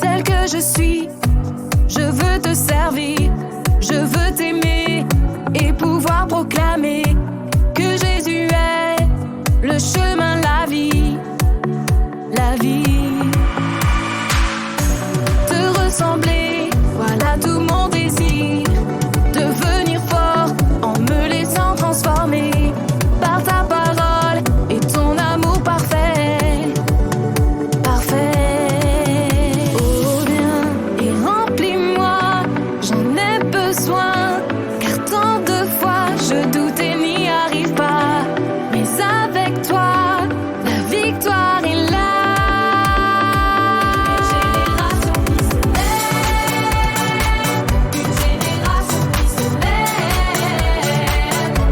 Tel que je suis, je veux te servir, je veux t'aimer et pouvoir proclamer que Jésus est le chemin, la vie, la vie. Te ressembler, voilà tout mon désir, devenir fort en me laissant transformer par ta parole et ton amour parfait, parfait. Oh viens et remplis-moi, j'en ai besoin, car tant de fois je doute et n'y arrive pas, mais avec toi, la victoire est là. Une génération qui se lève,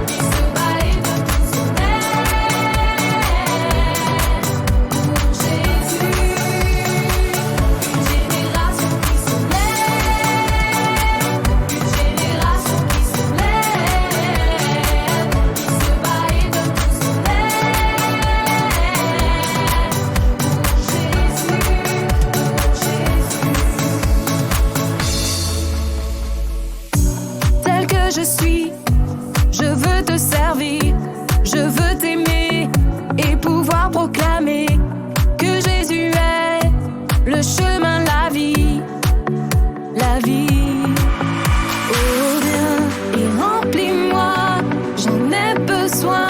qui se bat et qui se lève pour Jésus. Une génération qui se lève, une génération qui se lève, qui se bat et qui se lève pour Jésus. Tel que je suis, je veux te servir, je veux t'aimer et pouvoir proclamer que Jésus est le chemin, la vie, la vie. Oh viens et remplis-moi, j'en ai besoin,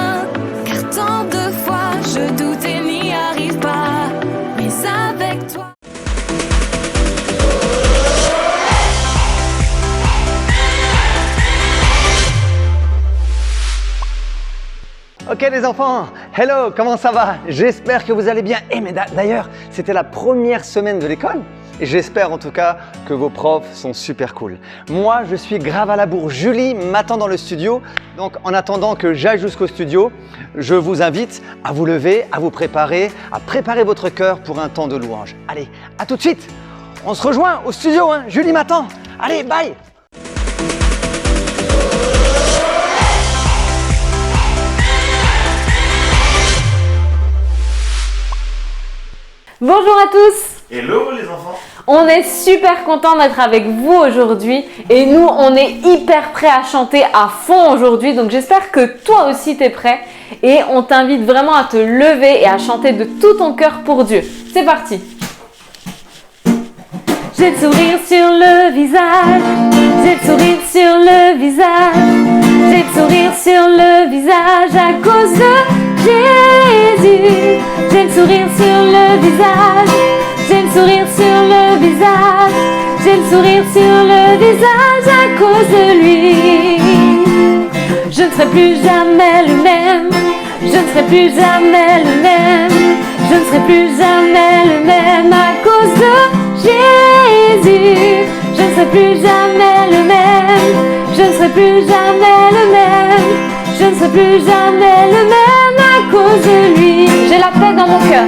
car tant de fois je doute et n'y arrive pas, mais avec toi. Ok les enfants, hello, comment ça va? J'espère que vous allez bien. Et mais d'ailleurs, c'était la première semaine de l'école et j'espère en tout cas que vos profs sont super cool. Moi, je suis grave à la bourre. Julie m'attend dans le studio. Donc en attendant que j'aille jusqu'au studio, je vous invite à vous lever, à vous préparer, à préparer votre cœur pour un temps de louange. Allez, à tout de suite. On se rejoint au studio, hein. Julie m'attend. Allez, bye. Bonjour à tous! Hello les enfants! On est super content d'être avec vous aujourd'hui et nous on est hyper prêts à chanter à fond aujourd'hui, donc j'espère que toi aussi t'es prêt et on t'invite vraiment à te lever et à chanter de tout ton cœur pour Dieu. C'est parti! J'ai le sourire sur le visage, j'ai le sourire sur le visage, j'ai le sourire sur le visage à cause de Jésus. J'ai le sourire sur le visage, j'ai le sourire sur le visage, j'ai le sourire sur le visage à cause de lui. Je ne serai plus jamais le même, je ne serai plus jamais le même, je ne serai plus jamais le même à cause de Jésus. Je ne serai plus jamais le même, je ne serai plus jamais le même, je ne serai plus jamais le même à cause de lui. J'ai la paix dans mon cœur,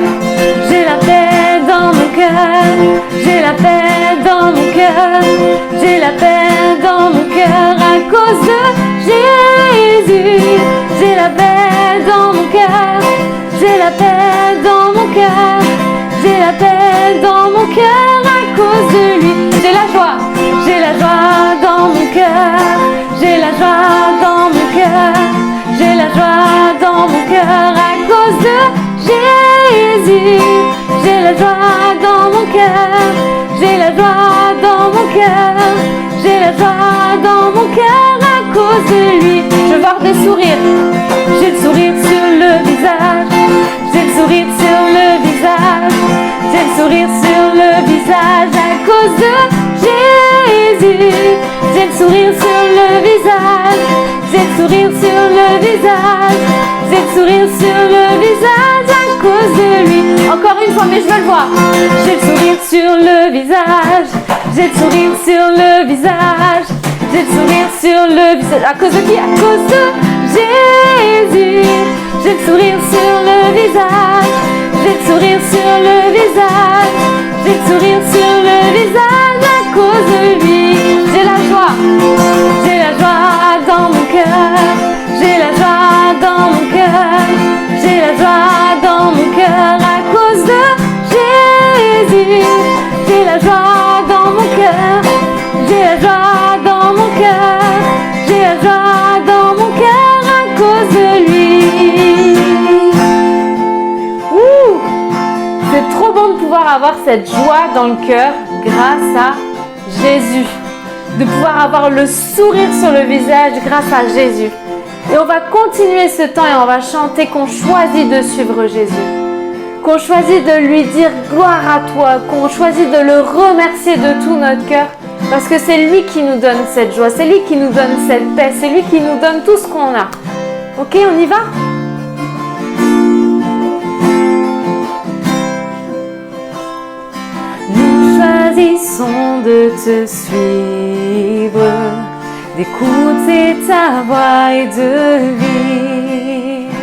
j'ai la paix dans mon cœur, j'ai la paix dans mon cœur, j'ai la paix dans mon cœur à cause de Jésus. J'ai la paix dans mon cœur, j'ai la paix dans mon cœur, j'ai la paix dans mon cœur à cause de lui. J'ai la joie dans mon cœur, j'ai la joie dans mon cœur, j'ai la joie dans mon cœur à cause de Jésus. J'ai la joie dans mon cœur, j'ai la joie dans mon cœur, j'ai la joie dans mon cœur à cause de lui. Je veux voir des sourires, j'ai le sourire sur le visage, j'ai le sourire sur le visage, j'ai le sourire sur le visage à cause de Jésus. J'ai le sourire sur le visage, j'ai le sourire sur le visage, j'ai le sourire sur le visage à cause de lui. Encore une fois, mais je veux le voir. J'ai le sourire sur le visage, j'ai le sourire sur le visage, j'ai le sourire sur le visage. À cause de qui? À cause de Jésus. J'ai le sourire sur le visage, j'ai le sourire sur le visage, j'ai le sourire sur le visage à cause de lui. J'ai la joie dans mon cœur, j'ai la joie dans mon cœur, j'ai la joie dans mon cœur à cause de Jésus. J'ai la joie dans mon cœur, j'ai la joie dans mon cœur, j'ai la joie dans mon cœur à cause de lui. Ouh, c'est trop bon de pouvoir avoir cette joie dans le cœur grâce à Jésus. De pouvoir avoir le sourire sur le visage grâce à Jésus. Et on va continuer ce temps et on va chanter qu'on choisit de suivre Jésus. Qu'on choisit de lui dire gloire à toi, qu'on choisit de le remercier de tout notre cœur. Parce que c'est lui qui nous donne cette joie, c'est lui qui nous donne cette paix, c'est lui qui nous donne tout ce qu'on a. Ok, on y va ? Choisissons de te suivre, d'écouter ta voix et de vivre.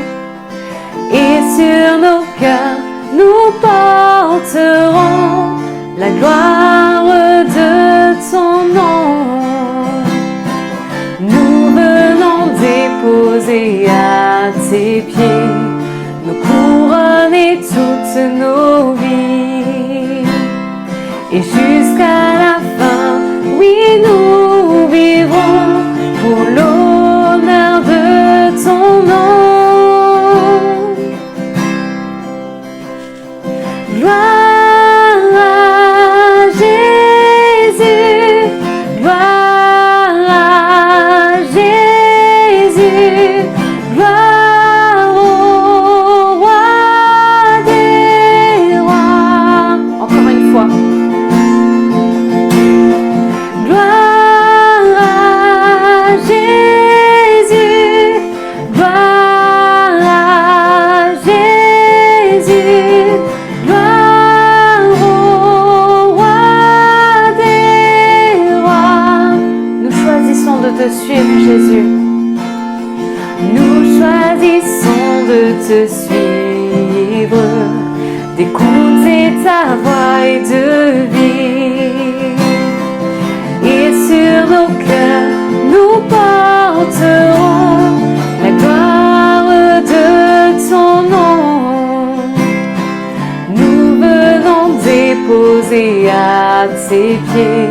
Et sur nos cœurs, nous porterons la gloire de ton nom. Nous venons déposer à tes pieds nos couronnes et toutes nos vies. Et jusqu'à la fin, oui, nous vivrons pour l'honneur de ton nom. Gloire à Jésus, gloire à Jésus, gloire au roi des rois. Encore une fois. De suivre Jésus. Nous choisissons de te suivre, d'écouter ta voix et de vivre. Et sur nos cœurs, nous porterons la gloire de ton nom. Nous venons déposer à tes pieds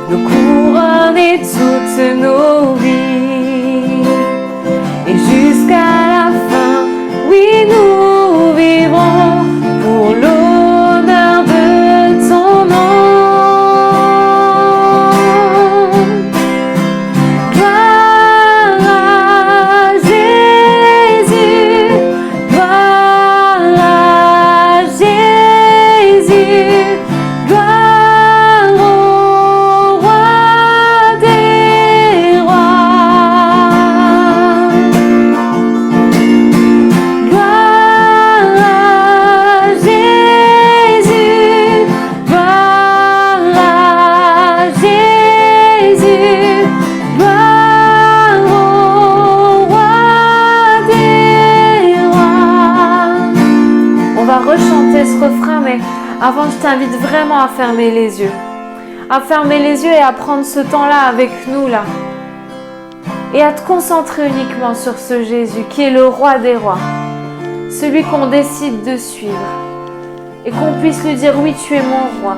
nos couronnes et toutes nos vies. Et jusqu'à la fin, oui, nous vivrons pour l'honneur de ton nom. Gloire à Jésus, gloire à Jésus, gloire au rechanter ce refrain, mais avant je t'invite vraiment à fermer les yeux. À fermer les yeux et à prendre ce temps-là avec nous là. Et à te concentrer uniquement sur ce Jésus qui est le roi des rois. Celui qu'on décide de suivre. Et qu'on puisse lui dire oui, tu es mon roi.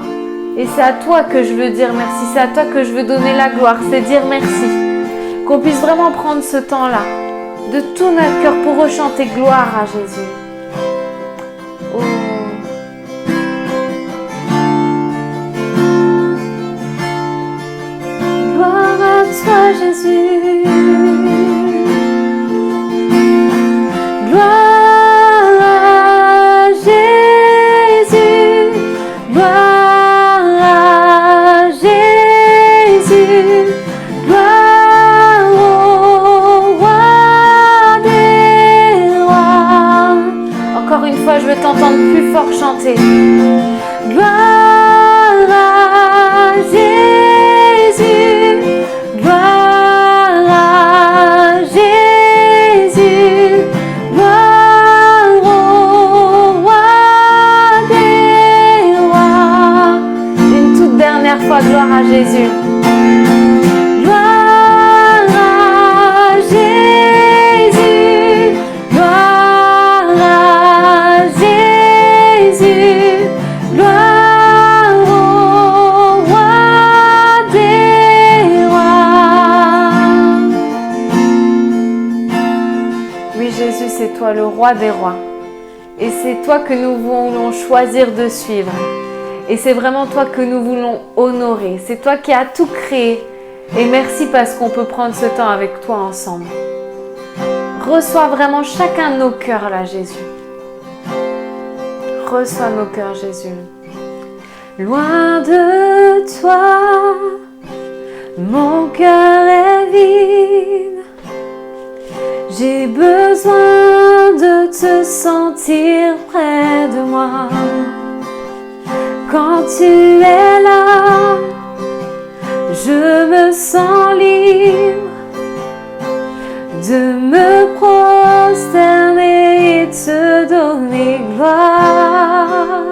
Et c'est à toi que je veux dire merci. C'est à toi que je veux donner la gloire. C'est dire merci. Qu'on puisse vraiment prendre ce temps-là de tout notre cœur pour rechanter gloire à Jésus. Oh. Gloire à toi Jésus, gloire à Jésus, gloire à Jésus, gloire au roi des rois. Encore une fois, je veux t'entendre plus fort chanter. Gloire à Jésus, gloire à Jésus, gloire au roi des rois. dernière fois, gloire à Jésus. Gloire à Jésus, gloire à Jésus, gloire au roi des rois. Oui Jésus, c'est toi le roi des rois. Et c'est toi que nous voulons choisir de suivre. Et c'est vraiment toi que nous voulons honorer. C'est toi qui as tout créé. Et merci parce qu'on peut prendre ce temps avec toi ensemble. Reçois vraiment chacun de nos cœurs là, Jésus. Reçois nos cœurs, Jésus. Loin de toi, mon cœur est vide. J'ai besoin de te sentir près de moi. Quand tu es là, je me sens libre de me prosterner et te donner gloire.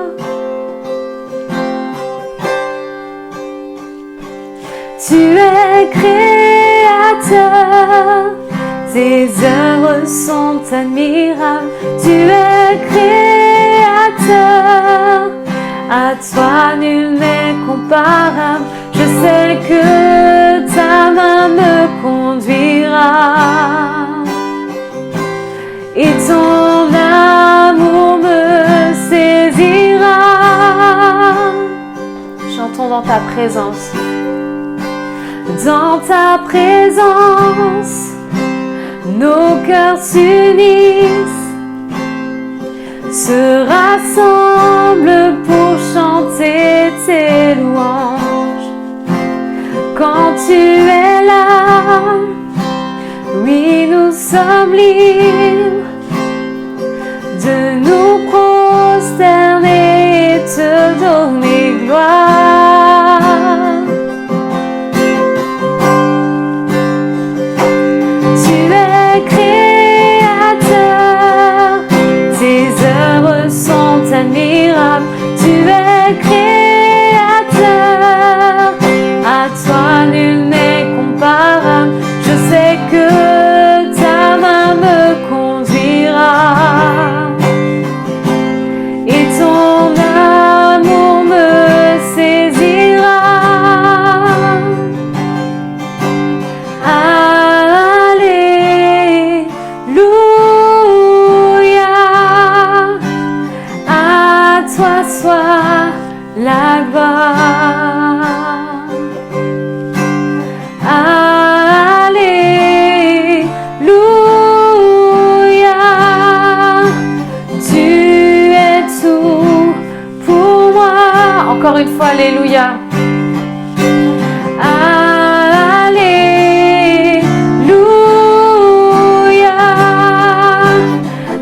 Tu es créateur, tes œuvres sont admirables. Tu es créateur, à toi nul n'est comparable. Je sais que ta main me conduira et ton amour me saisira. Chantons dans ta présence. Dans ta présence, nos cœurs s'unissent, se rassemblent pour chanter tes louanges. Quand tu es là, oui, nous sommes libres de nous prosterner et te donner gloire. Tu es créateur, tes œuvres sont admirables. Tu es créateur, à toi nul n'est comparable. Je sais que ta main me conduira et ton amour me saisira. Alléluia, à toi soit la gloire. Alléluia, tu es tout pour moi. Encore une fois, alléluia. Alléluia,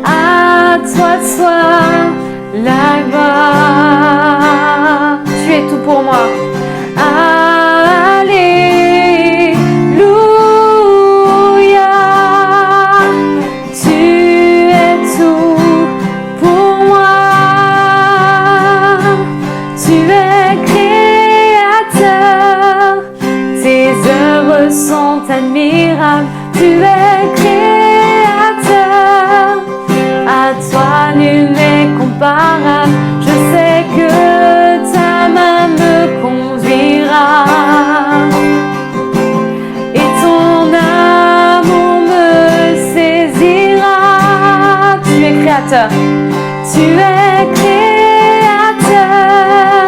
à toi soit la gloire. Tu es tout pour moi. Alléluia, tu es tout pour moi. Tu es créateur, tes œuvres sont admirables. Tu es créateur, à toi nul n'est comparable. Je sais que ta main me conduira et ton amour me saisira. Tu es créateur, tu es créateur,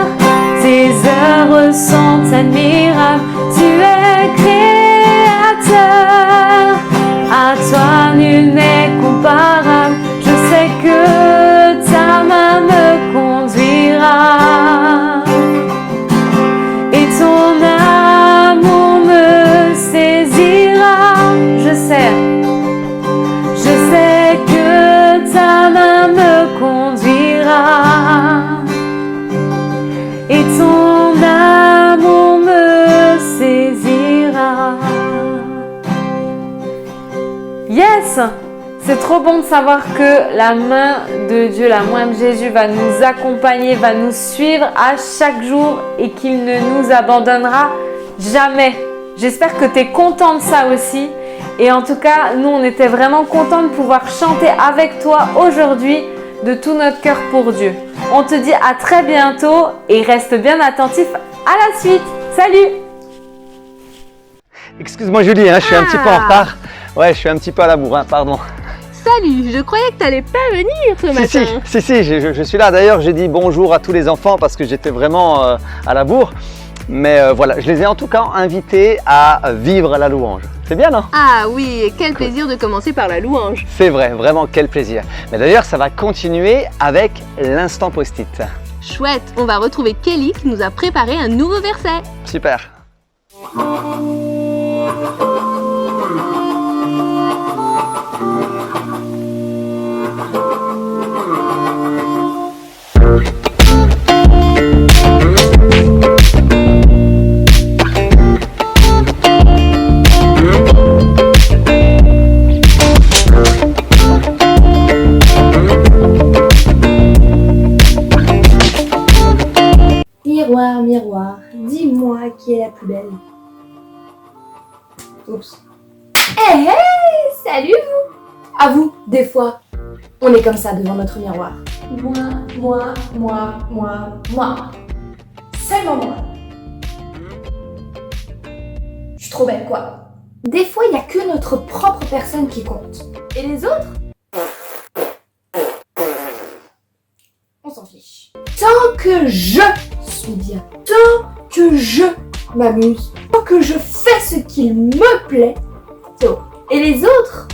tes œuvres sont admirables. Tu es créateur, à toi nul n'est comparable. Je sais que ta main me conduira et ton amour me saisira. Je sais que ta main me conduira. C'est trop bon de savoir que la main de Dieu, la main de Jésus va nous accompagner, va nous suivre à chaque jour et qu'il ne nous abandonnera jamais. J'espère que tu es content de ça aussi. Et en tout cas, nous, on était vraiment contents de pouvoir chanter avec toi aujourd'hui de tout notre cœur pour Dieu. On te dit à très bientôt et reste bien attentif à la suite. Salut! Excuse-moi Julie, hein, je suis un petit peu en retard. Ouais, je suis un petit peu à la bourre, hein, pardon. Salut, je croyais que t'allais pas venir ce matin. Si, je suis là. D'ailleurs, j'ai dit bonjour à tous les enfants parce que j'étais vraiment à la bourre. Mais voilà, je les ai en tout cas invités à vivre la louange. C'est bien, non? Ah oui, et quel plaisir de commencer par la louange. C'est vrai, vraiment quel plaisir. Mais d'ailleurs, ça va continuer avec l'instant post-it. Chouette, on va retrouver Kelly qui nous a préparé un nouveau verset. Super. Miroir, miroir, dis-moi qui est la plus belle. Oups. Hey, salut vous! À vous, des fois, on est comme ça devant notre miroir. Moi. Seulement moi. Je suis trop belle, quoi. Des fois, il n'y a que notre propre personne qui compte. Et les autres? On s'en fiche. Tant que je suis bien, tant que je m'amuse, tant que je fais ce qu'il me plaît, c'est bon. Et les autres,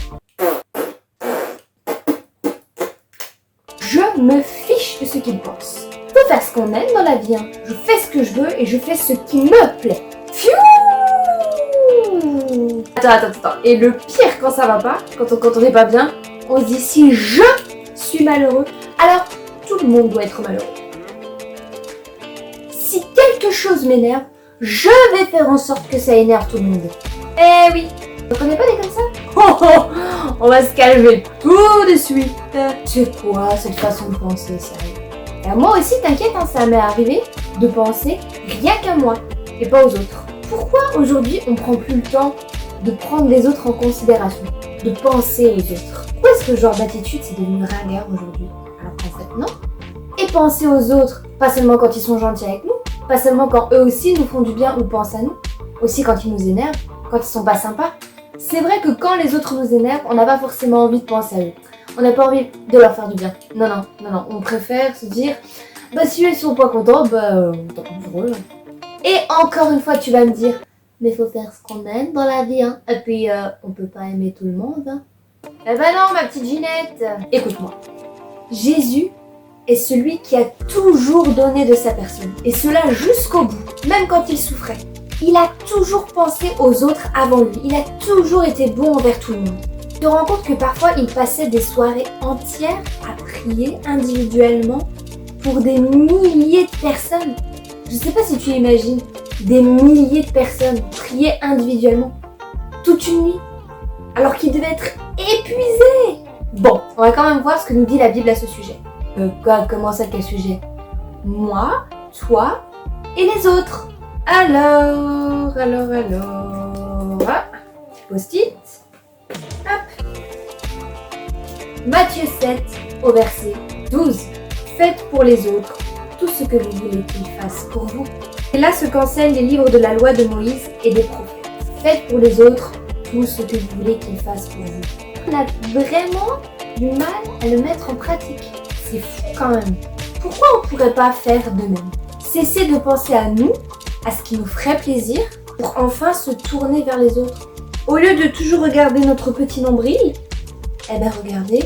je me fiche de ce qu'ils pensent. Faut faire ce qu'on aime dans la vie, hein. Je fais ce que je veux et je fais ce qui me plaît. Pfiou! Attends. Et le pire quand ça va pas, quand on n'est pas bien, on se dit si je suis malheureux, alors tout le monde doit être malheureux. Si quelque chose m'énerve, je vais faire en sorte que ça énerve tout le monde. Eh oui, vous connaissez pas des comme ça? On va se calmer tout de suite. C'est quoi cette façon de penser, sérieux? Et moi aussi, t'inquiète, hein, ça m'est arrivé de penser rien qu'à moi et pas aux autres. Pourquoi aujourd'hui on prend plus le temps de prendre les autres en considération, de penser aux autres? Pourquoi est-ce que ce genre d'attitude c'est devenu ringard aujourd'hui? Alors qu'en fait non. Et penser aux autres, pas seulement quand ils sont gentils avec nous, pas seulement quand eux aussi nous font du bien ou pensent à nous, aussi quand ils nous énervent, quand ils sont pas sympas. C'est vrai que quand les autres nous énervent, on n'a pas forcément envie de penser à eux. On n'a pas envie de leur faire du bien. Non, on préfère se dire, bah si eux ils sont pas contents, tant pis pour eux. Et encore une fois, tu vas me dire, mais faut faire ce qu'on aime dans la vie, hein. Et puis, on peut pas aimer tout le monde, hein. Eh ben non, ma petite Ginette. Écoute-moi. Jésus est celui qui a toujours donné de sa personne. Et cela jusqu'au bout, même quand il souffrait. Il a toujours pensé aux autres avant lui. Il a toujours été bon envers tout le monde. Tu te rends compte que parfois, il passait des soirées entières à prier individuellement pour des milliers de personnes. Je sais pas si tu imagines, des milliers de personnes prier individuellement, toute une nuit, alors qu'il devait être épuisé. Bon, on va quand même voir ce que nous dit la Bible à ce sujet. Comment ça, quel sujet? Moi, toi et les autres. Alors... Ah, post-it. Hop. Matthieu 7, au verset 12. Faites pour les autres tout ce que vous voulez qu'ils fassent pour vous. Et là se qu'enseignent les livres de la loi de Moïse et des prophètes. Faites pour les autres tout ce que vous voulez qu'ils fassent pour vous. On a vraiment du mal à le mettre en pratique. C'est fou quand même. Pourquoi on ne pourrait pas faire de même? Cesser de penser à nous, à ce qui nous ferait plaisir, pour enfin se tourner vers les autres. Au lieu de toujours regarder notre petit nombril, eh ben regardez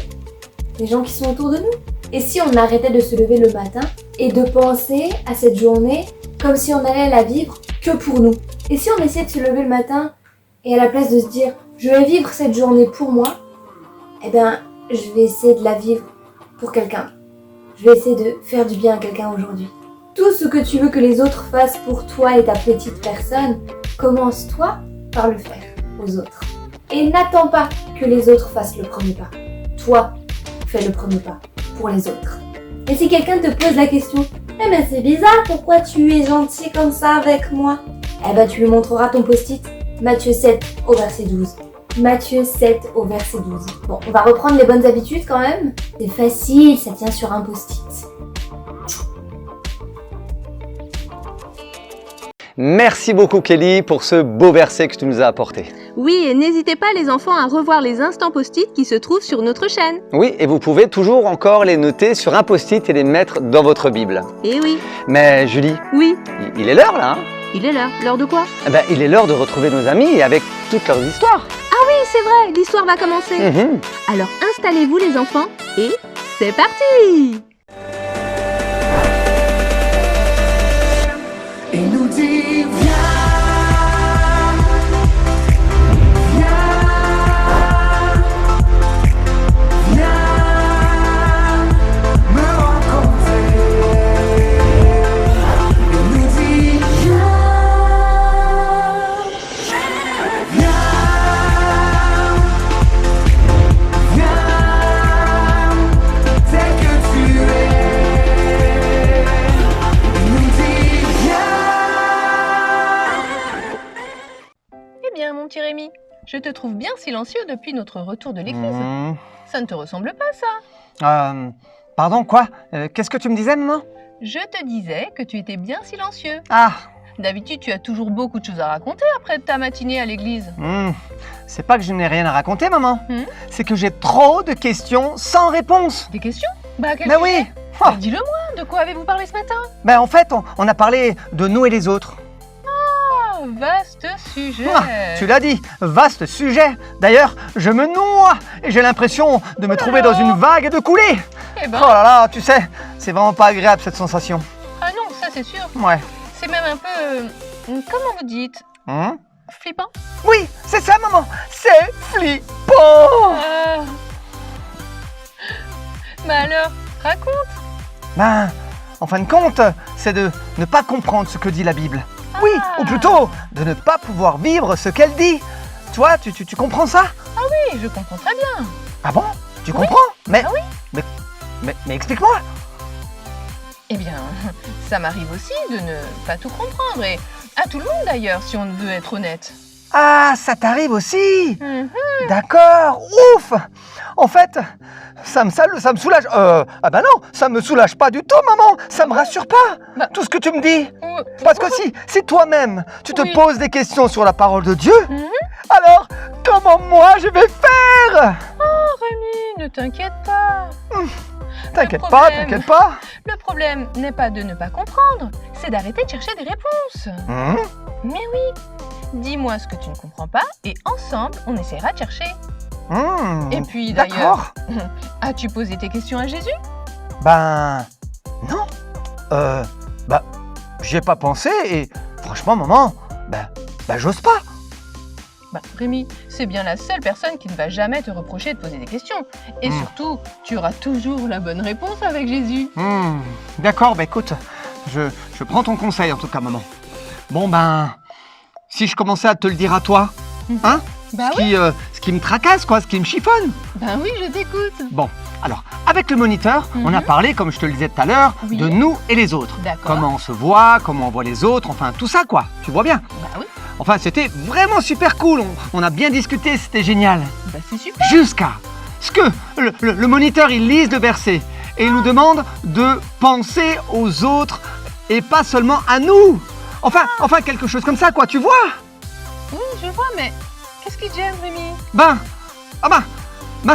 les gens qui sont autour de nous. Et si on arrêtait de se lever le matin et de penser à cette journée comme si on allait la vivre que pour nous? Et si on essayait de se lever le matin et à la place de se dire je vais vivre cette journée pour moi, eh ben je vais essayer de la vivre pour quelqu'un. Je vais essayer de faire du bien à quelqu'un aujourd'hui. Tout ce que tu veux que les autres fassent pour toi et ta petite personne, commence toi par le faire aux autres. Et n'attends pas que les autres fassent le premier pas. toi, fais le premier pas pour les autres. Et si quelqu'un te pose la question, eh ben c'est bizarre, pourquoi tu es gentil comme ça avec moi? Eh ben tu lui montreras ton post-it, Matthieu 7 au verset 12. Matthieu 7 au verset 12. Bon, on va reprendre les bonnes habitudes quand même. C'est facile, ça tient sur un post-it. Merci beaucoup Kelly pour ce beau verset que tu nous as apporté. Oui, et n'hésitez pas les enfants à revoir les instants post-it qui se trouvent sur notre chaîne. Oui, et vous pouvez toujours encore les noter sur un post-it et les mettre dans votre Bible. Eh oui. Mais Julie, Oui, il est l'heure là, hein? il est l'heure de quoi? Eh ben, il est l'heure de retrouver nos amis avec toutes leurs histoires. Oui, c'est vrai, l'histoire va commencer. Alors installez-vous les enfants et c'est parti! Il nous dit viens, viens me rencontrer. Il nous dit viens tel que tu es. Il nous dit Eh bien, mon petit Rémi, je te trouve bien silencieux depuis notre retour de l'église. Ça ne te ressemble pas, ça? Pardon, quoi? Qu'est-ce que tu me disais, maman? Je te disais que tu étais bien silencieux. Ah, D'habitude, tu as toujours beaucoup de choses à raconter après ta matinée à l'église. c'est pas que je n'ai rien à raconter, maman. Hmm. C'est que j'ai trop de questions sans réponse. Des questions? Bah, quel Mais sujet? oui. Oh. Mais dis-le-moi, de quoi avez-vous parlé ce matin? Ben en fait, on a parlé de nous et les autres. Oh, vaste sujet. Ah, tu l'as dit, vaste sujet. D'ailleurs, je me noie et j'ai l'impression de me trouver dans une vague et de couler. Eh ben, Oh là là, tu sais, c'est vraiment pas agréable cette sensation. ah non, ça c'est sûr. Ouais. C'est même un peu, comment vous dites, flippant. Oui, c'est ça, maman. C'est flippant. Ah. Bah alors, raconte. Ben, en fin de compte, c'est de ne pas comprendre ce que dit la Bible. Oui, Ah. ou plutôt, de ne pas pouvoir vivre ce qu'elle dit. Toi, tu comprends ça? Oui, je comprends très bien. Ah bon? Tu Oui. comprends? Mais, Ah oui. mais explique-moi. Eh bien, ça m'arrive aussi de ne pas tout comprendre, et à tout le monde d'ailleurs, si on veut être honnête. Ah, ça t'arrive aussi? Mhm. D'accord, ouf! En fait, ça me soulage. Ah bah non, ça me soulage pas du tout, maman. Ça me rassure pas. Bah. Tout ce que tu me dis. Oh, Parce que si toi-même, tu te Oui. poses des questions sur la parole de Dieu, Mhm. alors comment moi je vais faire? Oh Rémi, ne t'inquiète pas. T'inquiète pas, problème. t'inquiète pas. Le problème n'est pas de ne pas comprendre, c'est d'arrêter de chercher des réponses. Mais oui, dis-moi ce que tu ne comprends pas, et ensemble, on essaiera de chercher. Et puis d'ailleurs, D'accord. as-tu posé tes questions à Jésus? Ben non. Bah j'y ai pas pensé et franchement, maman, bah j'ose pas. Bah, Rémi, c'est bien la seule personne qui ne va jamais te reprocher de poser des questions. Et surtout, tu auras toujours la bonne réponse avec Jésus. D'accord, bah écoute, je prends ton conseil en tout cas, maman. Bon ben, si je commençais à te le dire à toi, hein, Bah ce qui me tracasse, quoi, ce qui me chiffonne. Bah oui, je t'écoute. Bon, alors, avec le moniteur, on a parlé, comme je te le disais tout à l'heure, Oui. de nous et les autres. D'accord. Comment on se voit, comment on voit les autres, enfin tout ça, quoi. Tu vois bien. Bah oui, Enfin, c'était vraiment super cool. On a bien discuté, c'était génial. bah c'est super. Jusqu'à ce que le moniteur, il lise le verset et il nous demande de penser aux autres et pas seulement à nous. Enfin quelque chose comme ça, quoi, tu vois? Oui, je vois, mais qu'est-ce qui te gêne, Rémi? Ben,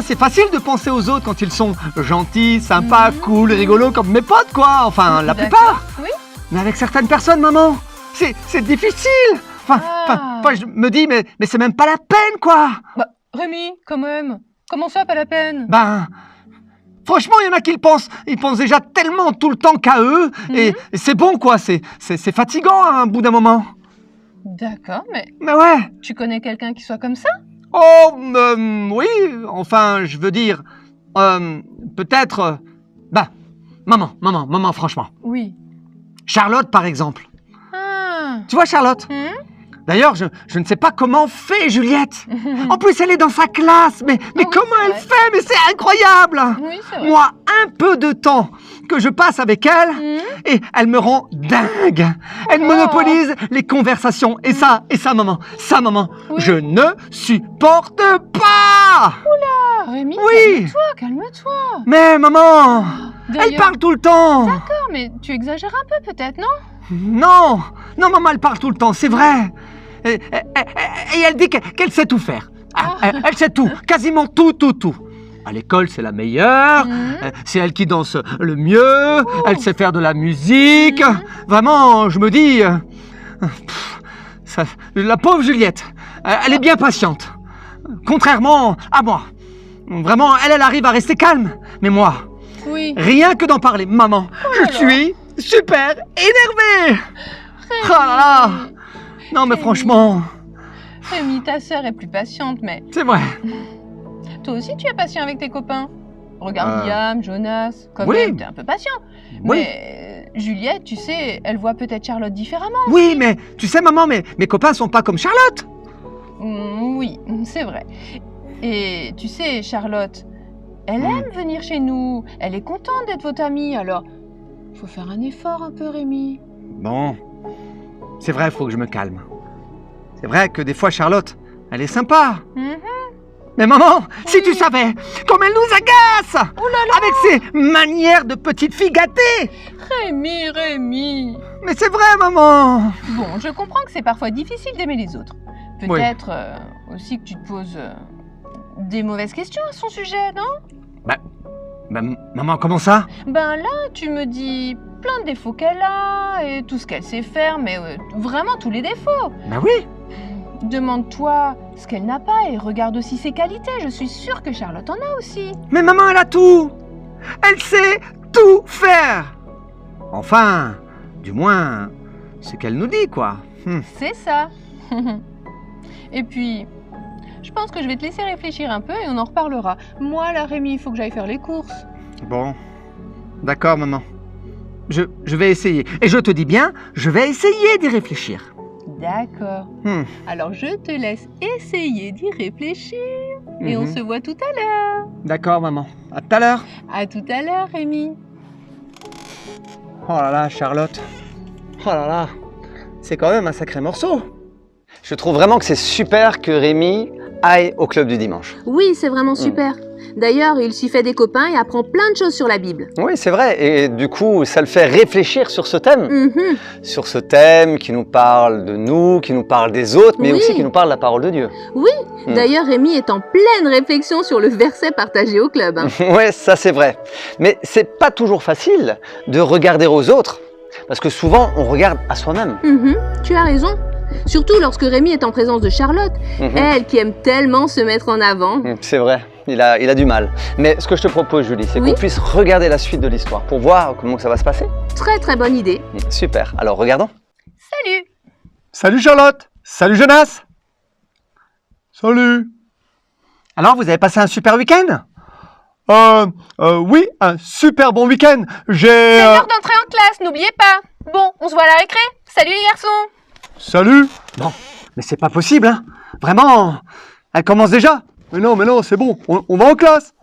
c'est facile de penser aux autres quand ils sont gentils, sympas, cool, rigolos comme mes potes, quoi. Enfin, la D'accord. plupart. Oui. Mais avec certaines personnes, maman, c'est difficile. Enfin, je me dis, mais c'est même pas la peine, quoi. Bah, Rémi, quand même. Comment ça, pas la peine? Ben, franchement, il y en a qui ils pensent déjà tellement tout le temps qu'à eux, et c'est bon, quoi. C'est fatigant à un bout d'un moment. D'accord, mais Mais ouais. tu connais quelqu'un qui soit comme ça? Oh, oui. Enfin, je veux dire, peut-être. Maman, franchement. Oui. Charlotte, par exemple. Ah. Tu vois, Charlotte, D'ailleurs, je ne sais pas comment fait Juliette. En plus, elle est dans sa classe. Mais oui, comment c'est elle vrai. fait? Mais c'est incroyable. Oui, c'est vrai. Moi, un peu de temps que je passe avec elle, et elle me rend dingue. Elle monopolise les conversations. Et ça, maman, Oui. je ne supporte pas. Ah, Rémi, Oui. calme-toi. Mais maman, elle D'ailleurs- parle tout le temps. D'accord, mais tu exagères un peu peut-être, non? Non, maman, elle parle tout le temps, c'est vrai. Et elle dit qu'elle sait tout faire. Elle sait tout, quasiment tout. À l'école, c'est la meilleure. C'est elle qui danse le mieux. Elle sait faire de la musique. Vraiment, je me dis... la pauvre Juliette, elle est bien patiente. Contrairement à moi. Vraiment, elle arrive à rester calme. Mais moi, Oui. rien que d'en parler, maman, je suis super énervé. Oh là là. Non mais franchement, Rémi, ta sœur est plus patiente, mais c'est vrai. toi aussi tu es patient avec tes copains. Regarde Euh. Liam, Jonas, quand Oui. même, t'es un peu patient. Oui. Mais Juliette, tu sais, elle voit peut-être Charlotte différemment. Oui, mais tu sais maman, mes copains sont pas comme Charlotte. Oui, c'est vrai. Et tu sais, Charlotte, elle aime venir chez nous. Elle est contente d'être votre amie, alors faut faire un effort un peu, Rémi. Bon, c'est vrai, faut que je me calme. C'est vrai que des fois Charlotte, elle est sympa. Mhm. Mais maman, si tu savais comme elle nous agace avec ses manières de petite fille gâtée. Rémi. Mais c'est vrai maman. Bon, je comprends que c'est parfois difficile d'aimer les autres. Peut-être aussi que tu te poses des mauvaises questions à son sujet, non? Maman, comment ça? Ben là, tu me dis plein de défauts qu'elle a et tout ce qu'elle sait faire, mais vraiment tous les défauts. Bah oui. Demande-toi ce qu'elle n'a pas et regarde aussi ses qualités. Je suis sûre que Charlotte en a aussi. Mais maman, elle a tout. Elle sait tout faire. Enfin, du moins, c'est qu'elle nous dit, quoi. C'est ça. Et puis, je pense que je vais te laisser réfléchir un peu et on en reparlera. Moi, là, Rémi, il faut que j'aille faire les courses. Bon, d'accord, maman. Je vais essayer. Et je te dis bien, je vais essayer d'y réfléchir. D'accord. Alors, je te laisse essayer d'y réfléchir et on Mhm. se voit tout à l'heure. D'accord, maman. À tout à l'heure. À tout à l'heure, Rémi. Oh là là, Charlotte. Oh là là. C'est quand même un sacré morceau. Je trouve vraiment que c'est super que Rémi aille au club du dimanche. Oui, c'est vraiment super. D'ailleurs, il s'y fait des copains et apprend plein de choses sur la Bible. Oui, c'est vrai. Et du coup, ça le fait réfléchir sur ce thème. Mhm. Sur ce thème qui nous parle de nous, qui nous parle des autres, mais Oui. aussi qui nous parle de la parole de Dieu. Oui, d'ailleurs, Rémi est en pleine réflexion sur le verset partagé au club. hein. Ouais, ça c'est vrai. Mais c'est pas toujours facile de regarder aux autres, parce que souvent on regarde à soi-même. Mhm, tu as raison. Surtout lorsque Rémi est en présence de Charlotte, elle qui aime tellement se mettre en avant. C'est vrai, il a du mal. Mais ce que je te propose, Julie, c'est Oui. qu'on puisse regarder la suite de l'histoire pour voir comment ça va se passer. Très très bonne idée. Super, alors regardons. Salut. Salut Charlotte. Salut Jonas. Salut. Alors, vous avez passé un super week-end? Oui, un super bon week-end. J'ai... C'est l'heure d'entrer en classe, n'oubliez pas. Bon, on se voit à la récré. Salut les garçons. Salut. Non, mais c'est pas possible, hein. Vraiment. Elle commence déjà. Mais non, c'est bon. On va en classe.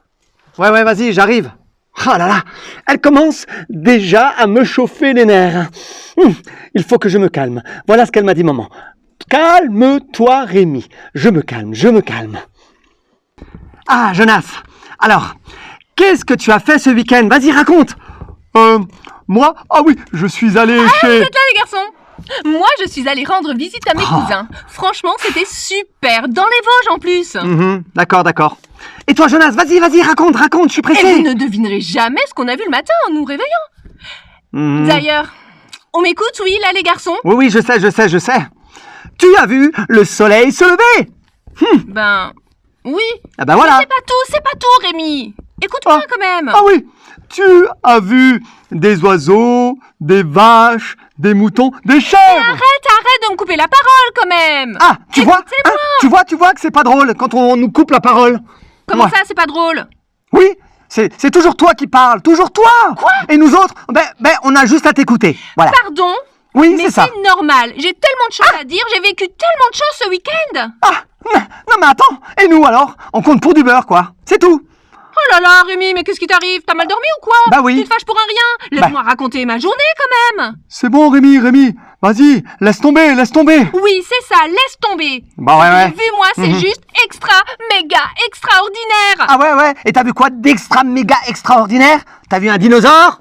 Ouais, vas-y, j'arrive. Ah là là, elle commence déjà à me chauffer les nerfs. Il faut que je me calme. Voilà ce qu'elle m'a dit, maman. Calme-toi, Rémi. Je me calme. Ah, Jonas. Alors, qu'est-ce que tu as fait ce week-end? Vas-y, raconte. Moi? Ah oui, je suis allé chez... Vous êtes là les garçons? Moi, je suis allée rendre visite à mes cousins. Franchement, c'était super. Dans les Vosges en plus. D'accord. Et toi, Jonas, vas-y, raconte, je suis Et pressé. vous ne devinerez jamais ce qu'on a vu le matin en nous réveillant. D'ailleurs, on m'écoute, oui, là les garçons? Oui, je sais. Tu as vu le soleil se lever? Ben, oui. Ah ben voilà. C'est pas tout, Rémi. Écoute-moi quand même. Ah oui, tu as vu des oiseaux, des vaches, des moutons, des chèvres. Arrête de me couper la parole quand même. Ah, tu vois, Écoutez-moi. tu vois que c'est pas drôle quand on nous coupe la parole. Comment Ouais. ça, c'est pas drôle? Oui, c'est toujours toi qui parles, toujours toi. Quoi? Et nous autres, on a juste à t'écouter. Voilà. Pardon? Oui, Mais c'est ça. c'est normal, j'ai tellement de choses à dire, j'ai vécu tellement de choses ce week-end. Non mais attends, et nous alors? On compte pour du beurre, quoi. C'est tout. Oh là là, Rémi, mais qu'est-ce qui t'arrive? T'as mal dormi ou quoi? Bah oui. Tu te fâches pour un rien? Laisse-moi raconter ma journée quand même. C'est bon, Rémi, vas-y, laisse tomber. Oui, c'est ça, laisse tomber. Bah ouais, J'ai vu moi, c'est juste extra, méga, extraordinaire. Ah ouais, et t'as vu quoi d'extra méga extraordinaire? T'as vu un dinosaure?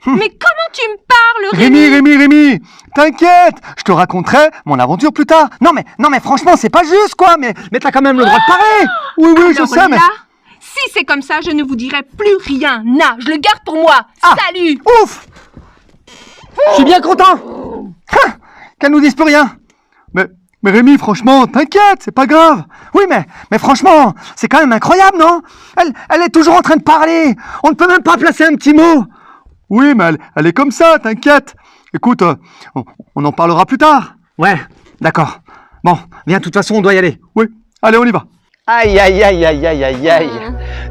Mais comment tu me parles, Rémi? Rémi, t'inquiète, je te raconterai mon aventure plus tard. Non mais franchement, c'est pas juste, quoi, mais t'as quand même le droit de parler. Oui, je Alors sais, mais... là, si c'est comme ça, je ne vous dirai plus rien. Je le garde pour moi. Ah. Salut. Ouf! Je suis bien content! Qu'elle nous dise plus rien! Mais Rémi, franchement, t'inquiète, c'est pas grave! Oui, mais franchement, c'est quand même incroyable, non? Elle est toujours en train de parler! On ne peut même pas placer un petit mot! Oui, mais elle est comme ça, t'inquiète! Écoute, on en parlera plus tard! Ouais, d'accord. Bon, viens, de toute façon, on doit y aller. Oui, allez, on y va! Aïe.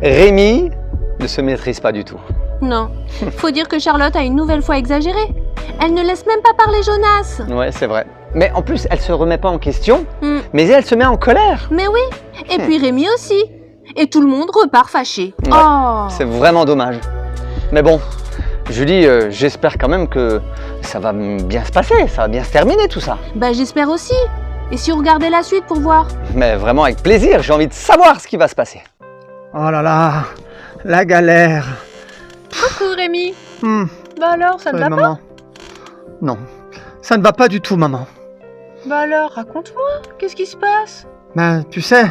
Rémi ne se maîtrise pas du tout. Non, faut dire que Charlotte a une nouvelle fois exagéré. Elle ne laisse même pas parler Jonas. Ouais, c'est vrai. Mais en plus, elle se remet pas en question, Hmm. mais elle se met en colère. Mais oui, et puis Rémi aussi. Et tout le monde repart fâché. Ouais. Oh. C'est vraiment dommage. Mais bon, Julie, j'espère quand même que ça va bien se passer, ça va bien se terminer tout ça. Bah j'espère aussi. Et si on regardait la suite pour voir? Mais vraiment avec plaisir, j'ai envie de savoir ce qui va se passer. Oh là là, la galère. Coucou, Rémi. Hmm, Bah alors, ça ne ouais, va maman. Non, ça ne va pas du tout, maman. pas? Bah alors, raconte-moi. Qu'est-ce qui se passe? Ben, tu sais,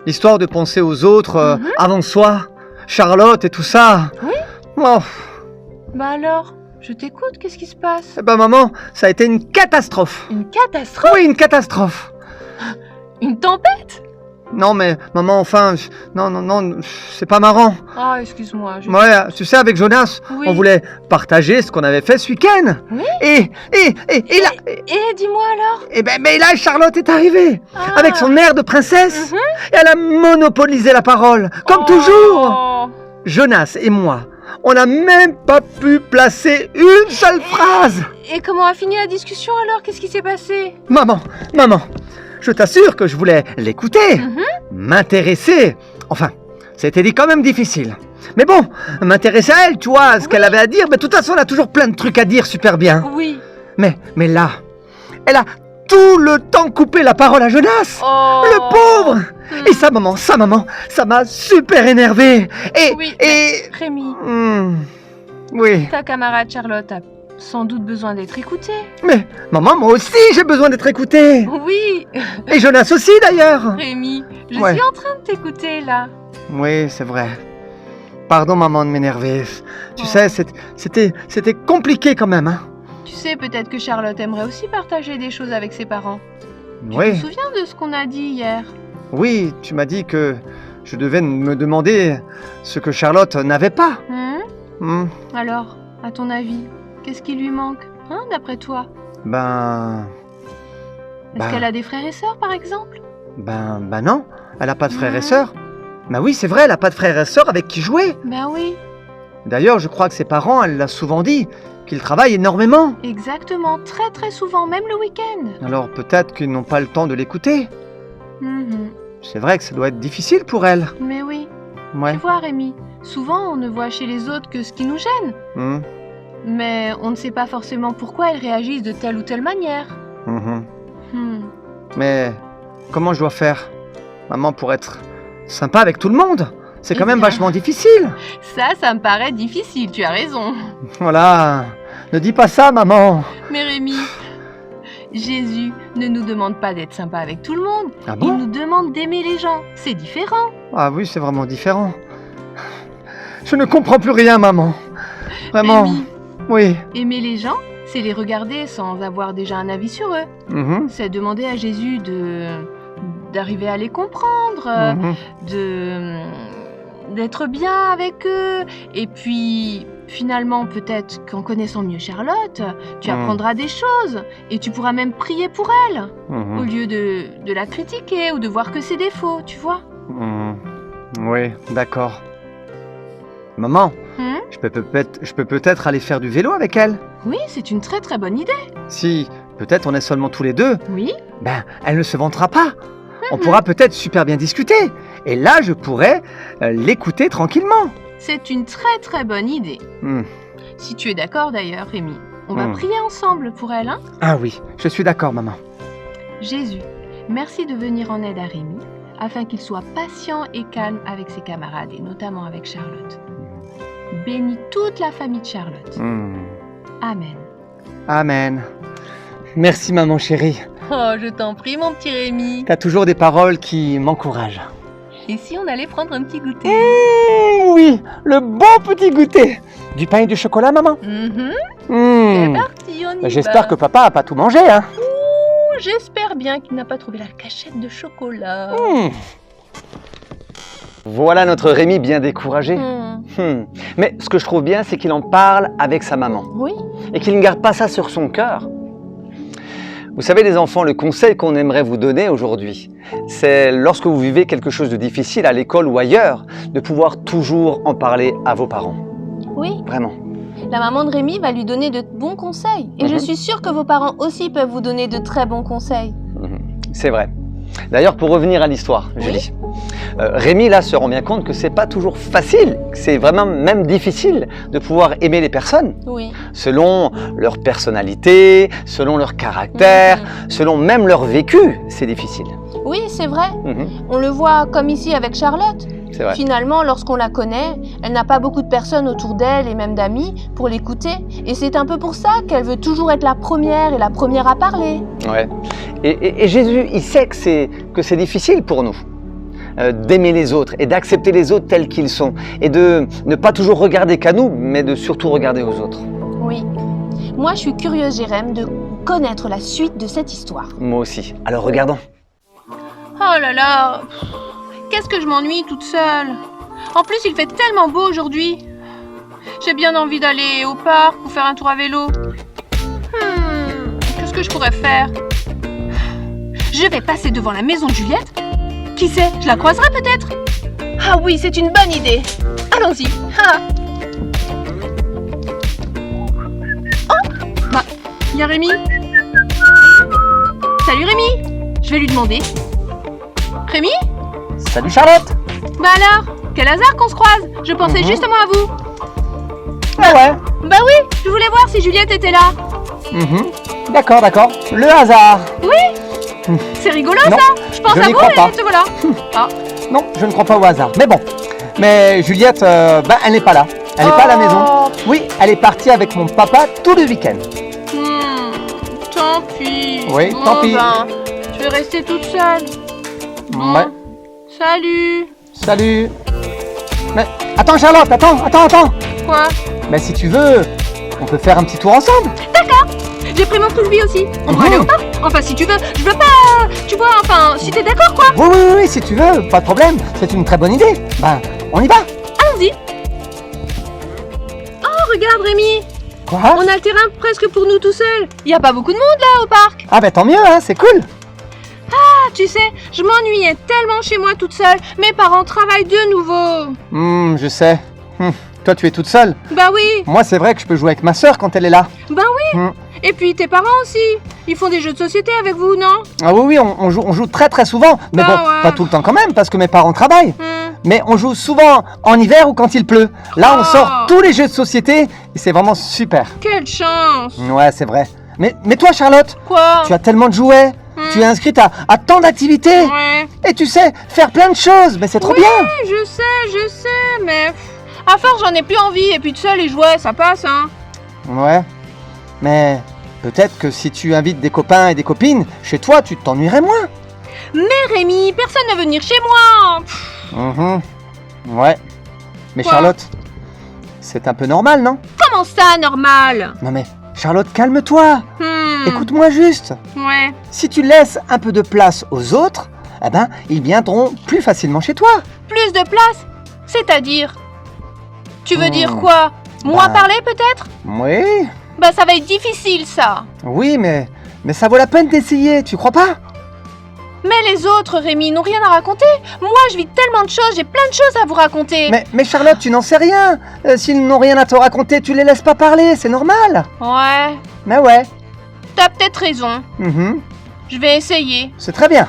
l'histoire de penser aux autres avant soi, Charlotte et tout ça. Oui. Oh, Bah alors, je t'écoute. Qu'est-ce qui se passe? eh ben maman, ça a été une catastrophe. Une catastrophe? Oui, une catastrophe. Une tempête? Non mais maman, enfin, non, c'est pas marrant. Ah, excuse-moi. Ouais, tu sais, avec Jonas, Oui. on voulait partager ce qu'on avait fait ce week-end. Oui. Et là, Et dis-moi alors. mais là, Charlotte est arrivée Ah. avec son air de princesse. Et elle a monopolisé la parole, comme Oh. toujours. Jonas et moi, on n'a même pas pu placer une seule phrase. Et comment a fini la discussion alors? Qu'est-ce qui s'est passé? Maman, je t'assure que je voulais l'écouter, m'intéresser. Enfin, c'était quand même difficile. Mais bon, m'intéresser à elle, tu vois, ce qu'elle avait à dire. Mais de toute façon, elle a toujours plein de trucs à dire super bien. Oui. Mais là, elle a tout le temps coupé la parole à Jonas. Oh. Le pauvre. Et ça, maman, ça m'a super énervé. Oui, et... Rémi, oui. ta camarade Charlotte a sans doute besoin d'être écoutée. Mais maman, moi aussi, j'ai besoin d'être écouté. Oui, Et Jonas aussi, d'ailleurs. Rémi, je Ouais. suis en train de t'écouter là. Oui, c'est vrai. Pardon, maman, de m'énerver. Tu sais, c'était compliqué quand même. Hein. Tu sais, peut-être que Charlotte aimerait aussi partager des choses avec ses parents. Tu te Oui, souviens de ce qu'on a dit hier? oui, tu m'as dit que je devais me demander ce que Charlotte n'avait pas. Alors, à ton avis, qu'est-ce qui lui manque, hein, d'après toi? Ben Est-ce qu'elle a des frères et sœurs, par exemple? non, elle a pas de frères et sœurs. Ben oui, c'est vrai, elle a pas de frères et sœurs avec qui jouer. Ben oui, D'ailleurs, je crois que ses parents, elle l'a souvent dit, qu'ils travaillent énormément. exactement, très très souvent, même le week-end. Alors peut-être qu'ils n'ont pas le temps de l'écouter. Mhm. C'est vrai que ça doit être difficile pour elle. Mais oui, Ouais. tu vois, Rémi, souvent on ne voit chez les autres que ce qui nous gêne. Mhm. Mais on ne sait pas forcément pourquoi elles réagissent de telle ou telle manière. Mhm. Hmm. Mais comment je dois faire, maman, pour être sympa avec tout le monde? C'est quand Eh même bien. vachement difficile. Ça me paraît difficile, tu as raison. Voilà. Ne dis pas ça, maman. Mais Rémi, Jésus ne nous demande pas d'être sympa avec tout le monde. Ah Il bon? nous demande d'aimer les gens. C'est différent. Ah oui, c'est vraiment différent. Je ne comprends plus rien, maman. Vraiment. Rémi, Oui. aimer les gens, c'est les regarder sans avoir déjà un avis sur eux. Mhm. C'est demander à Jésus d'arriver à les comprendre, Mhm. d'être bien avec eux. Et puis, finalement, peut-être qu'en connaissant mieux Charlotte, tu apprendras des choses. Et tu pourras même prier pour elle, Mhm. au lieu de la critiquer ou de voir que ses défauts, tu vois. Mhm. Oui, d'accord. Maman, Hmm? je peux peut-être aller faire du vélo avec elle. Oui, c'est une très très bonne idée. Si peut-être on est seulement tous les deux, Oui. ben elle ne se vantera pas. On pourra peut-être super bien discuter. Et là, je pourrais l'écouter tranquillement. C'est une très très bonne idée. Hmm. Si tu es d'accord d'ailleurs, Rémi, on va Hmm. prier ensemble pour elle, hein? Ah oui, je suis d'accord, maman. Jésus, merci de venir en aide à Rémi, afin qu'il soit patient et calme avec ses camarades, et notamment avec Charlotte. Bénis toute la famille de Charlotte. Hmm. Amen. Amen. Merci, maman chérie. Oh, je t'en prie, mon petit Rémi. T'as toujours des paroles qui m'encouragent. Et si on allait prendre un petit goûter? Oui, le bon petit goûter. Du pain et du chocolat, maman. Mhm. Hmm. C'est parti, on y va. J'espère que papa a pas tout mangé, hein. Oh, j'espère bien qu'il n'a pas trouvé la cachette de chocolat. Hmm. Voilà notre Rémi bien découragé. Mais ce que je trouve bien, c'est qu'il en parle avec sa maman. Oui. Et qu'il ne garde pas ça sur son cœur. Vous savez les enfants, le conseil qu'on aimerait vous donner aujourd'hui, c'est lorsque vous vivez quelque chose de difficile à l'école ou ailleurs, de pouvoir toujours en parler à vos parents. Oui, Vraiment. la maman de Rémi va lui donner de bons conseils. Et je suis sûre que vos parents aussi peuvent vous donner de très bons conseils. C'est vrai. D'ailleurs, pour revenir à l'histoire, Julie, Rémi là se rend bien compte que c'est pas toujours facile, que c'est vraiment même difficile de pouvoir aimer les personnes Oui. selon leur personnalité, selon leur caractère, selon même leur vécu. C'est difficile. Oui, c'est vrai. Mhm. On le voit comme ici avec Charlotte. C'est vrai. Finalement, lorsqu'on la connaît, elle n'a pas beaucoup de personnes autour d'elle et même d'amis pour l'écouter. Et c'est un peu pour ça qu'elle veut toujours être la première et la première à parler. Ouais. Et Jésus, il sait que c'est difficile pour nous d'aimer les autres et d'accepter les autres tels qu'ils sont et de ne pas toujours regarder qu'à nous, mais de surtout regarder aux autres. Oui. Moi, je suis curieuse, Jérém, de connaître la suite de cette histoire. Moi aussi. Alors regardons. Oh là là, qu'est-ce que je m'ennuie toute seule. En plus, il fait tellement beau aujourd'hui. J'ai bien envie d'aller au parc ou faire un tour à vélo. Qu'est-ce que je pourrais faire? Je vais passer devant la maison de Juliette. Qui sait, je la croiserai peut-être. Ah oui, c'est une bonne idée. Allons-y. Ah. Oh, bah, il y a Rémi. Salut Rémi. Je vais lui demander. Rémi? Salut Charlotte. Bah alors, quel hasard qu'on se croise. Je pensais justement à vous. Ah ouais. Bah oui, je voulais voir si Juliette était là. D'accord, d'accord. Le hasard. Oui. C'est rigolo Non, ça. Je pense je à n'y vous crois et pas. te voilà. Ah. Non, je ne crois pas au hasard. Mais bon. Mais Juliette, elle n'est pas là. Elle n'est pas à la maison. Oui, elle est partie avec mon papa tout le week-end. Tant pis. Oui, Bon, tant pis. ben, je vais rester toute seule. Bon. Ouais. Salut. Salut. Mais attends Charlotte, attends. Quoi? Mais si tu veux, on peut faire un petit tour ensemble. J'ai pris mon frisbee aussi. On va aller au parc? Enfin, si tu veux. Je veux pas. Tu vois, enfin, si t'es d'accord, quoi. Oui, si tu veux, pas de problème. C'est une très bonne idée. Ben, on y va. Allons-y. Oh, regarde, Rémi. Quoi? On a le terrain presque pour nous tout seuls. Y a pas beaucoup de monde là au parc. Ah ben tant mieux, hein, c'est cool. Ah, tu sais, je m'ennuyais tellement chez moi toute seule. Mes parents travaillent de nouveau. Je sais. Toi, tu es toute seule. Bah oui, Moi, c'est vrai que je peux jouer avec ma sœur quand elle est là. bah oui. Et puis tes parents aussi. Ils font des jeux de société avec vous, non? Ah oui, on joue très très souvent. Mais Bah bon, ouais. pas tout le temps quand même, parce que mes parents travaillent. Mais on joue souvent en hiver ou quand il pleut. Là, on sort tous les jeux de société et c'est vraiment super. Quelle chance. Ouais, c'est vrai. Mais toi, Charlotte, Quoi? tu as tellement de jouets. Tu es inscrite à tant d'activités. Ouais. Et tu sais faire plein de choses. Mais c'est trop bien. Je sais, mais à force j'en ai plus envie. Et puis tout seul les jouets, ça passe, hein. Ouais. Mais peut-être que si tu invites des copains et des copines chez toi, tu t'ennuierais moins. Mais Rémi, personne ne veut venir chez moi. Ouais. Mais Quoi? Charlotte, c'est un peu normal, non? Comment ça, normal? Non mais, Charlotte, calme-toi. Écoute-moi juste. Ouais. Si tu laisses un peu de place aux autres, eh ben, ils viendront plus facilement chez toi. Plus de place? C'est-à-dire? Tu veux dire quoi? Moi Bah. parler peut-être? Oui. Bah ça va être difficile ça. Oui, mais ça vaut la peine d'essayer, tu crois pas? Mais les autres, Rémi, n'ont rien à raconter. Moi, je vis tellement de choses, j'ai plein de choses à vous raconter. Mais Charlotte, tu n'en sais rien. S'ils n'ont rien à te raconter, tu les laisses pas parler, c'est normal. Ouais, Mais ouais. t'as peut-être raison. Mhm. Je vais essayer. C'est très bien.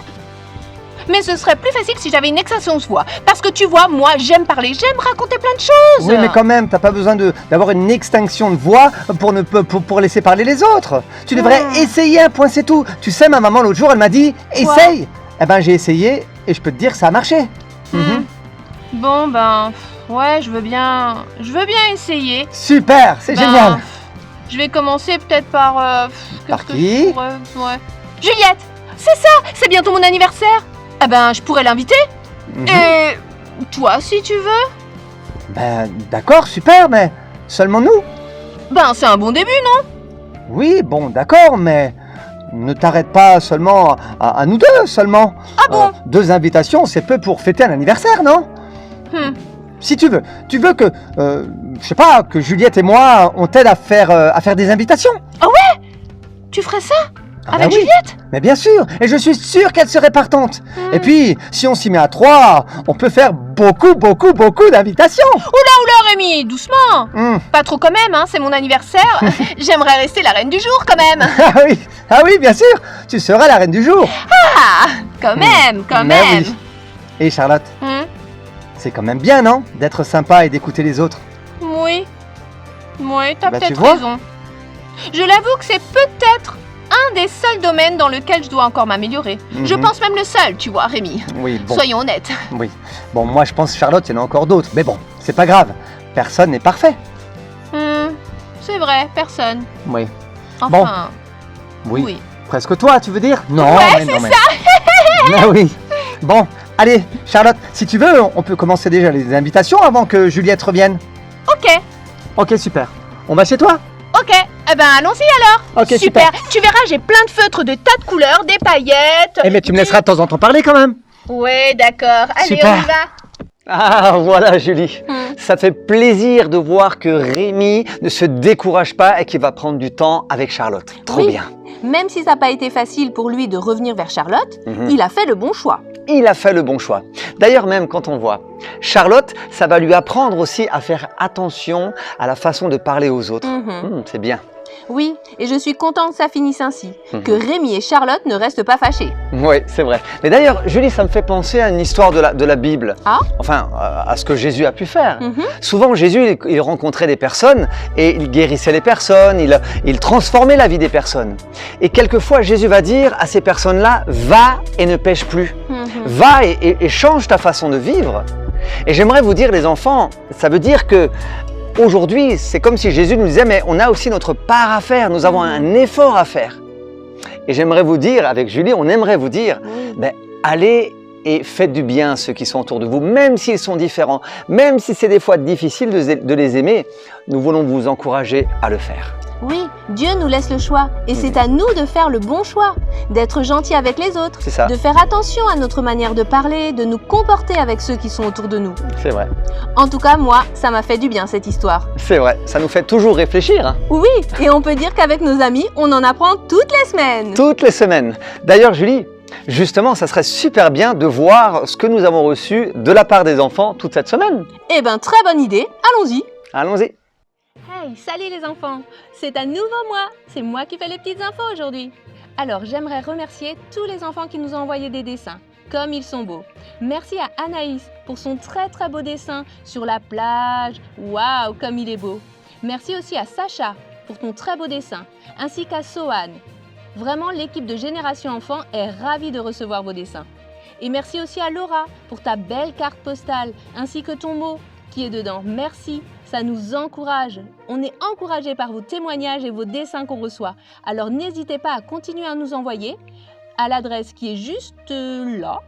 Mais ce serait plus facile si j'avais une extinction de voix. Parce que tu vois, moi, j'aime parler, j'aime raconter plein de choses. Oui, mais quand même, t'as pas besoin d'avoir une extinction de voix pour laisser parler les autres. Tu devrais essayer un point, c'est tout. Tu sais, ma maman l'autre jour, elle m'a dit, essaye. Eh ben, j'ai essayé et je peux te dire, ça a marché. Mhm. Bon, ben, ouais, je veux bien essayer. Super, c'est Ben, génial. Je vais commencer peut-être par... Par qui? Ouais. Juliette, c'est ça, c'est bientôt mon anniversaire. Ah ben, je pourrais l'inviter. Mhm. Et toi, si tu veux. Ben, d'accord, super, mais seulement nous. Ben, c'est un bon début, non? Oui, bon, d'accord, mais ne t'arrête pas seulement à nous deux, seulement. Ah bon? 2 invitations, c'est peu pour fêter un anniversaire, non? Si tu veux que, je sais pas, que Juliette et moi, on t'aide à faire des invitations. Tu ferais ça? Ah Avec bah oui, Juliette? mais bien sûr, et je suis sûr qu'elle serait partante. Et puis, si on s'y met à 3, on peut faire beaucoup d'invitations. Oula, Rémi, doucement. Hmm. Pas trop quand même, hein, c'est mon anniversaire. J'aimerais rester la reine du jour quand même. Ah oui, bien sûr, tu seras la reine du jour. Ah, quand même. Mais oui. Et Charlotte, c'est quand même bien, non? D'être sympa et d'écouter les autres. Oui, t'as Bah, tu peut-être vois. raison. Je l'avoue que c'est peut-être un des seuls domaines dans lequel je dois encore m'améliorer. Je pense même le seul, tu vois, Rémi. Oui, bon. Soyons honnêtes. Oui. Bon, moi je pense, Charlotte, il y en a encore d'autres. Mais bon, c'est pas grave. Personne n'est parfait. C'est vrai, personne. Oui. Enfin, Oui. oui. Presque toi, tu veux dire? Non, Ouais, mais non, mais... Mais oui. Bon, allez, Charlotte, si tu veux, on peut commencer déjà les invitations avant que Juliette revienne. Ok, super. On va chez toi? Ok, eh ben allons-y alors. Ok, super. Tu verras, j'ai plein de feutres de tas de couleurs, des paillettes. Eh mais tu me laisseras de temps en temps parler quand même. Ouais, d'accord. Allez, Super. on y va. Ah, voilà, Julie. Ça fait plaisir de voir que Rémi ne se décourage pas et qu'il va prendre du temps avec Charlotte. Trop Oui. bien. Même si ça n'a pas été facile pour lui de revenir vers Charlotte, Mhm. il a fait le bon choix. Il a fait le bon choix. D'ailleurs, même quand on voit Charlotte, ça va lui apprendre aussi à faire attention à la façon de parler aux autres. C'est bien. Oui, et je suis contente que ça finisse ainsi, que Rémi et Charlotte ne restent pas fâchés. Oui, c'est vrai. Mais d'ailleurs, Julie, ça me fait penser à une histoire de la Bible. Ah. Enfin, à ce que Jésus a pu faire. Mhm. Souvent, Jésus, il rencontrait des personnes et il guérissait les personnes, il transformait la vie des personnes. Et quelquefois, Jésus va dire à ces personnes-là, va et ne pêche plus. Va et change ta façon de vivre. Et j'aimerais vous dire, les enfants, ça veut dire que aujourd'hui, c'est comme si Jésus nous disait, mais on a aussi notre part à faire, nous avons un effort à faire. Et j'aimerais vous dire, avec Julie, on aimerait vous dire, ben, allez et faites du bien à ceux qui sont autour de vous, même s'ils sont différents, même si c'est des fois difficile de les aimer, nous voulons vous encourager à le faire. Oui, Dieu nous laisse le choix, et c'est à nous de faire le bon choix, d'être gentils avec les autres, C'est ça. de faire attention à notre manière de parler, de nous comporter avec ceux qui sont autour de nous. C'est vrai. En tout cas, moi, ça m'a fait du bien cette histoire. C'est vrai. Ça nous fait toujours réfléchir. Hein. Oui, et on peut dire qu'avec nos amis, on en apprend toutes les semaines. Toutes les semaines. D'ailleurs, Julie, justement, ça serait super bien de voir ce que nous avons reçu de la part des enfants toute cette semaine. Eh ben, très bonne idée, allons-y. Allons-y. Hey, salut les enfants, c'est un nouveau mois, c'est moi qui fais les petites infos aujourd'hui. Alors j'aimerais remercier tous les enfants qui nous ont envoyé des dessins, comme ils sont beaux. Merci à Anaïs pour son très beau dessin sur la plage, waouh comme il est beau. Merci aussi à Sacha pour ton très beau dessin, ainsi qu'à Sohan. Vraiment l'équipe de Génération Enfant est ravie de recevoir vos dessins. Et merci aussi à Laura pour ta belle carte postale, ainsi que ton mot qui est dedans. Merci. Ça nous encourage. On est encouragé par vos témoignages et vos dessins qu'on reçoit. Alors n'hésitez pas à continuer à nous envoyer à l'adresse qui est juste là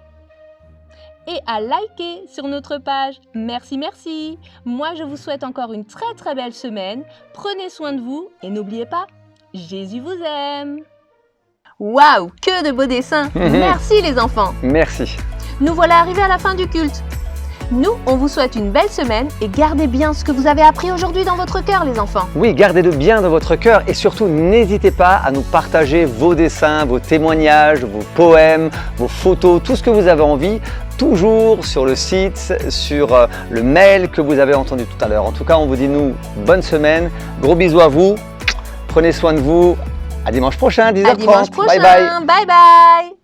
et à liker sur notre page. Merci. Moi, je vous souhaite encore une très belle semaine. Prenez soin de vous et n'oubliez pas, Jésus vous aime. Waouh, que de beaux dessins. Merci les enfants. Merci. Nous voilà arrivés à la fin du culte. Nous, on vous souhaite une belle semaine et gardez bien ce que vous avez appris aujourd'hui dans votre cœur, les enfants. Oui, gardez-le bien dans votre cœur et surtout n'hésitez pas à nous partager vos dessins, vos témoignages, vos poèmes, vos photos, tout ce que vous avez envie, toujours sur le site, sur le mail que vous avez entendu tout à l'heure. En tout cas, on vous dit nous bonne semaine, gros bisous à vous, prenez soin de vous, à dimanche prochain, 10h30. À dimanche prochain, bye bye. bye bye.